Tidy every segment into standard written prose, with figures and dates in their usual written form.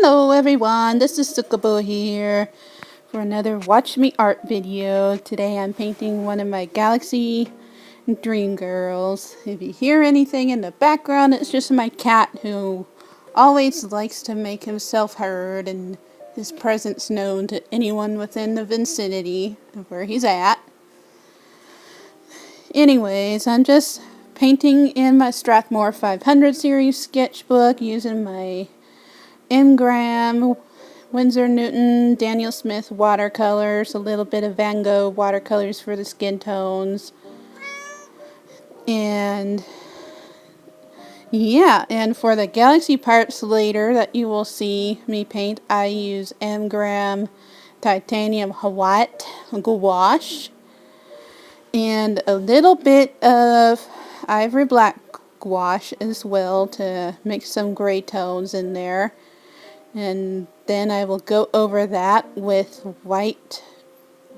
Hello everyone, this is Sukabo here for another Watch Me Art video. Today I'm painting one of my Galaxy Dream Girls. If you hear anything in the background, it's just my cat who always likes to make himself heard and his presence known to anyone within the vicinity of where he's at. Anyways, I'm just painting in my Strathmore 500 series sketchbook using my Graham, Winsor Newton, Daniel Smith watercolors, a little bit of Van Gogh watercolors for the skin tones. And yeah, and for the galaxy parts later that you will see me paint, I use Graham titanium white gouache and a little bit of ivory black gouache as well to mix some gray tones in there. And then I will go over that with white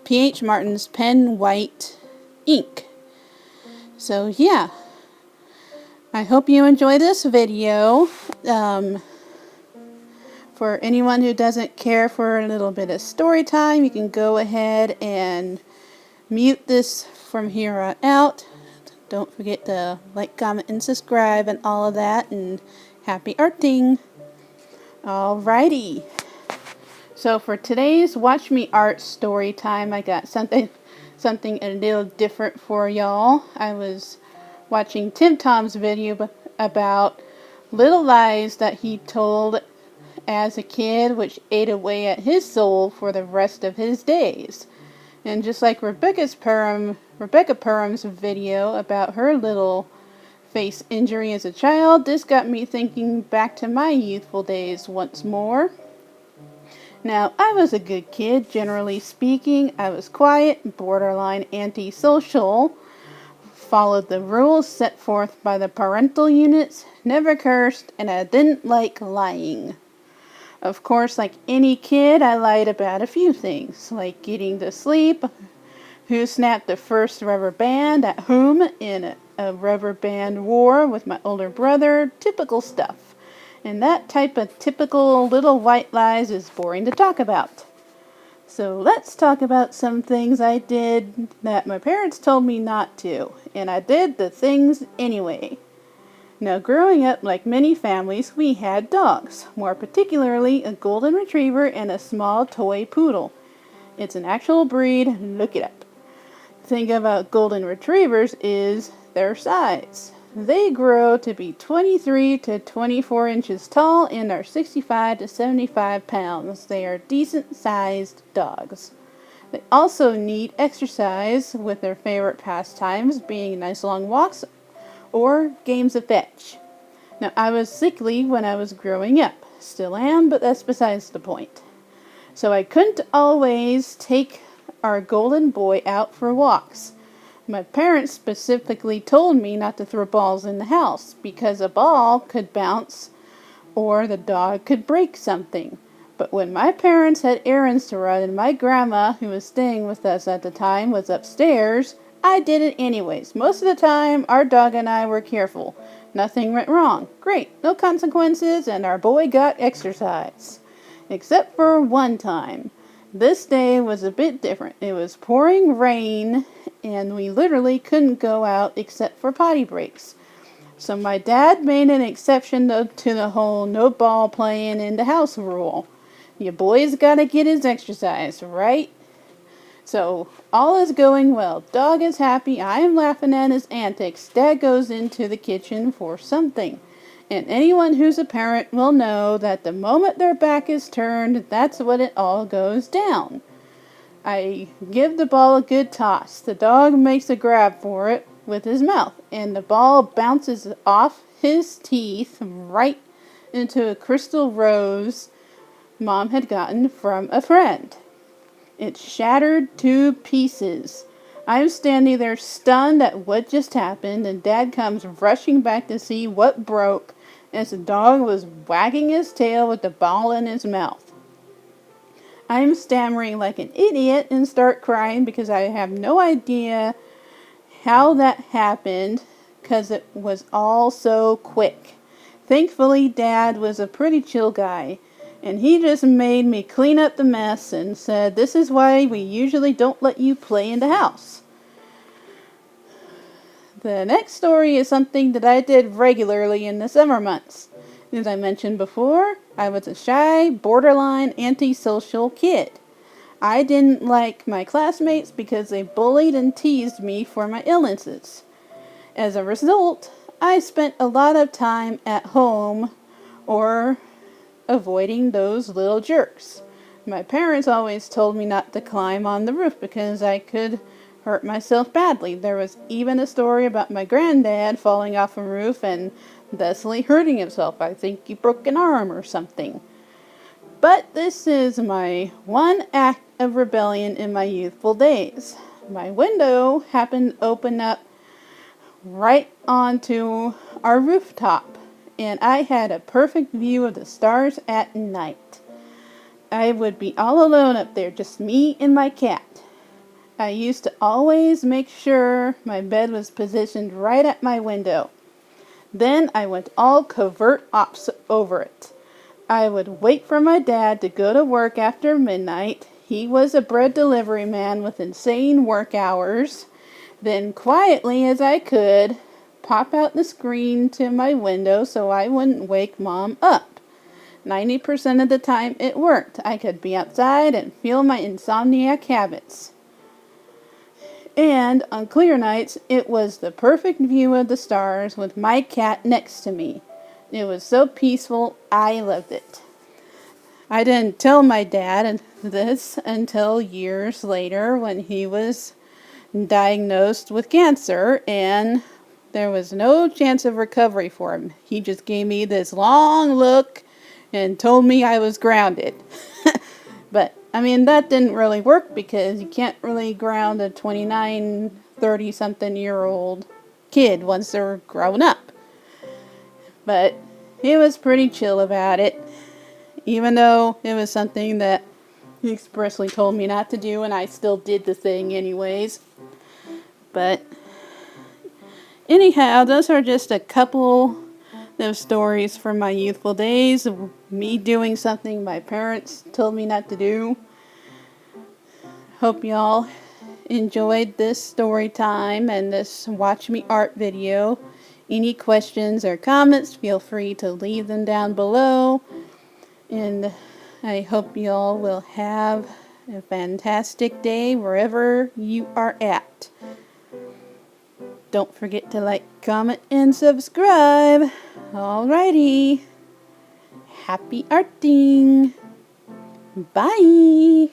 P.H. Martin's pen white ink. So yeah, I hope you enjoy this video. For anyone who doesn't care for a little bit of story time, you can go ahead and mute this from here on out. Don't forget to like, comment, and subscribe and all of that, and happy arting! Alrighty, so for today's Watch Me Art story time, I got something a little different for y'all. I was watching Tim Tom's video about little lies that he told as a kid, which ate away at his soul for the rest of his days. And just like Rebecca Perham's video about her little face injury as a child, this got me thinking back to my youthful days once more. Now, I was a good kid, generally speaking. I was quiet, borderline antisocial, followed the rules set forth by the parental units, never cursed, and I didn't like lying. Of course, like any kid, I lied about a few things, like getting to sleep, who snapped the first rubber band at whom in a rubber band war with my older brother, typical stuff. And that type of typical little white lies is boring to talk about. So let's talk about some things I did that my parents told me not to, and I did the things anyway. Now, growing up, like many families, we had dogs, more particularly a golden retriever and a small toy poodle. It's an actual breed, look it up. Thing about golden retrievers is their size. They grow to be 23 to 24 inches tall and are 65 to 75 pounds. They are decent sized dogs. They also need exercise, with their favorite pastimes being nice long walks or games of fetch. Now, I was sickly when I was growing up. Still am, but that's besides the point. So I couldn't always take our golden boy out for walks. My parents specifically told me not to throw balls in the house because a ball could bounce or the dog could break something. But when my parents had errands to run and my grandma, who was staying with us at the time, was upstairs, I did it anyways. Most of the time, our dog and I were careful. Nothing went wrong. Great, no consequences, and our boy got exercise. Except for one time. This day was a bit different. It was pouring rain, and we literally couldn't go out except for potty breaks. So my dad made an exception to the whole no ball playing in the house rule. Your boy's gotta get his exercise, right? So all is going well. Dog is happy. I am laughing at his antics. Dad goes into the kitchen for something. And anyone who's a parent will know that the moment their back is turned, that's when it all goes down. I give the ball a good toss. The dog makes a grab for it with his mouth, and the ball bounces off his teeth right into a crystal rose Mom had gotten from a friend. It shattered to pieces. I'm standing there stunned at what just happened, and Dad comes rushing back to see what broke, as the dog was wagging his tail with the ball in his mouth. I'm stammering like an idiot and start crying because I have no idea how that happened, because it was all so quick. Thankfully, Dad was a pretty chill guy. And he just made me clean up the mess and said, "This is why we usually don't let you play in the house." The next story is something that I did regularly in the summer months. As I mentioned before, I was a shy, borderline, antisocial kid. I didn't like my classmates because they bullied and teased me for my illnesses. As a result, I spent a lot of time at home or avoiding those little jerks. My parents always told me not to climb on the roof because I could hurt myself badly. There was even a story about my granddad falling off a roof and thusly hurting himself. I think he broke an arm or something. But this is my one act of rebellion in my youthful days. My window happened to open up right onto our rooftop, and I had a perfect view of the stars at night. I would be all alone up there, just me and my cat. I used to always make sure my bed was positioned right at my window. Then I went all covert ops over it. I would wait for my dad to go to work after midnight. He was a bread delivery man with insane work hours. Then quietly as I could, pop out the screen to my window so I wouldn't wake Mom up. 90% of the time it worked. I could be outside and feel my insomniac habits. And on clear nights, it was the perfect view of the stars with my cat next to me. It was so peaceful, I loved it. I didn't tell my dad this until years later when he was diagnosed with cancer and there was no chance of recovery for him. He just gave me this long look and told me I was grounded. But, that didn't really work because you can't really ground a 29, 30-something-year-old kid once they're grown up. But he was pretty chill about it, even though it was something that he expressly told me not to do, and I still did the thing anyways. But anyhow, those are just a couple of stories from my youthful days of me doing something my parents told me not to do. Hope y'all enjoyed this story time and this Watch Me Art video. Any questions or comments, feel free to leave them down below. And I hope y'all will have a fantastic day wherever you are at. Don't forget to like, comment, and subscribe. Alrighty. Happy arting. Bye.